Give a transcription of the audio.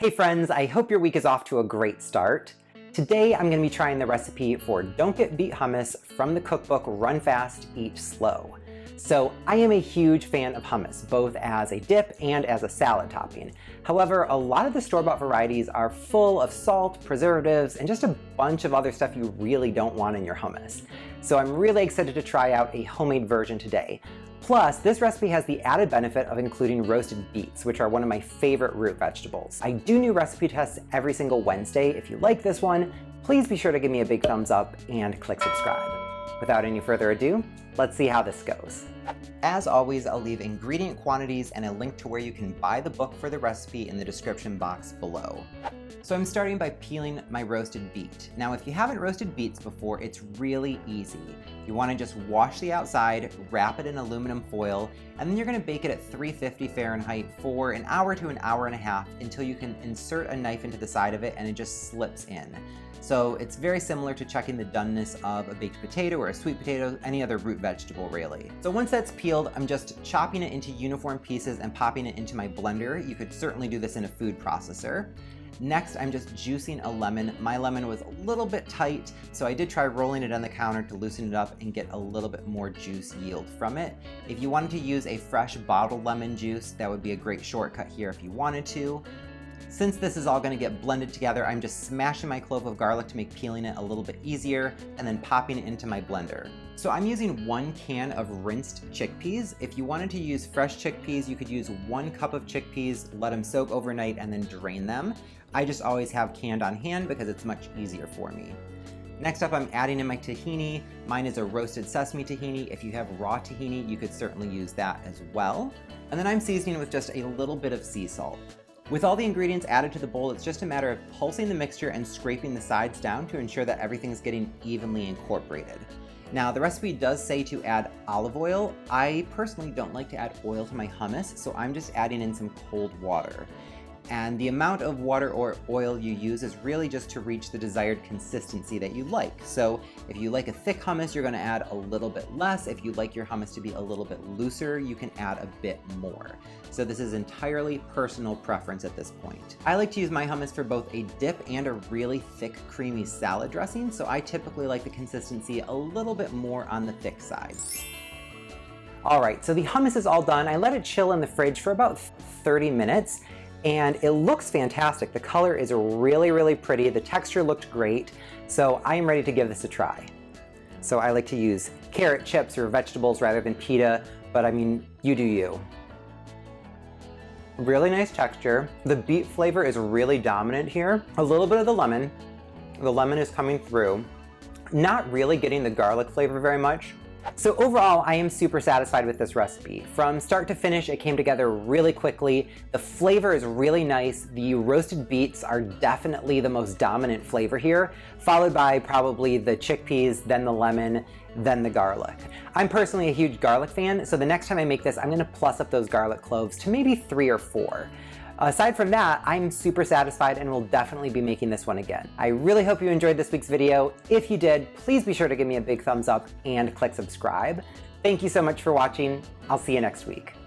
Hey friends, I hope your week is off to a great start. Today I'm going to be trying the recipe for Don't Get Beet Hummus from the cookbook Run Fast, Eat Slow. So I am a huge fan of hummus, both as a dip and as a salad topping. However, a lot of the store-bought varieties are full of salt, preservatives, and just a bunch of other stuff you really don't want in your hummus. So I'm really excited to try out a homemade version today. Plus, this recipe has the added benefit of including roasted beets, which are one of my favorite root vegetables. I do new recipe tests every single Wednesday. If you like this one, please be sure to give me a big thumbs up and click subscribe. Without any further ado, let's see how this goes. As always, I'll leave ingredient quantities and a link to where you can buy the book for the recipe in the description box below. So I'm starting by peeling my roasted beet. Now, if you haven't roasted beets before, it's really easy. You want to just wash the outside, wrap it in aluminum foil, and then you're going to bake it at 350 Fahrenheit for an hour to an hour and a half until you can insert a knife into the side of it and it just slips in. So it's very similar to checking the doneness of a baked potato or a sweet potato, any other root vegetable really. So once that's peeled, I'm just chopping it into uniform pieces and popping it into my blender. You could certainly do this in a food processor. Next, I'm just juicing a lemon. My lemon was a little bit tight, so I did try rolling it on the counter to loosen it up and get a little bit more juice yield from it. If you wanted to use a fresh bottled lemon juice, that would be a great shortcut here if you wanted to. Since this is all going to get blended together, I'm just smashing my clove of garlic to make peeling it a little bit easier, and then popping it into my blender. So I'm using 1 can of rinsed chickpeas. If you wanted to use fresh chickpeas, you could use 1 cup of chickpeas, let them soak overnight, and then drain them. I just always have canned on hand because it's much easier for me. Next up, I'm adding in my tahini. Mine is a roasted sesame tahini. If you have raw tahini, you could certainly use that as well. And then I'm seasoning with just a little bit of sea salt. With all the ingredients added to the bowl, it's just a matter of pulsing the mixture and scraping the sides down to ensure that everything's getting evenly incorporated. Now, the recipe does say to add olive oil. I personally don't like to add oil to my hummus, so I'm just adding in some cold water. And the amount of water or oil you use is really just to reach the desired consistency that you like. So if you like a thick hummus, you're going to add a little bit less. If you like your hummus to be a little bit looser, you can add a bit more. So this is entirely personal preference at this point. I like to use my hummus for both a dip and a really thick, creamy salad dressing, so I typically like the consistency a little bit more on the thick side. Alright, so the hummus is all done. I let it chill in the fridge for about 30 minutes. And it looks fantastic. The color is really, really pretty. The texture looked great. So I am ready to give this a try. So I like to use carrot chips or vegetables rather than pita, but I mean, you do you. Really nice texture. The beet flavor is really dominant here. A little bit of the lemon. The lemon is coming through. Not really getting the garlic flavor very much. So overall, I am super satisfied with this recipe. From start to finish, it came together really quickly. The flavor is really nice. The roasted beets are definitely the most dominant flavor here, followed by probably the chickpeas, then the lemon, then the garlic. I'm personally a huge garlic fan, so the next time I make this, I'm gonna plus up those garlic cloves to maybe 3 or 4. Aside from that, I'm super satisfied and will definitely be making this one again. I really hope you enjoyed this week's video. If you did, please be sure to give me a big thumbs up and click subscribe. Thank you so much for watching. I'll see you next week.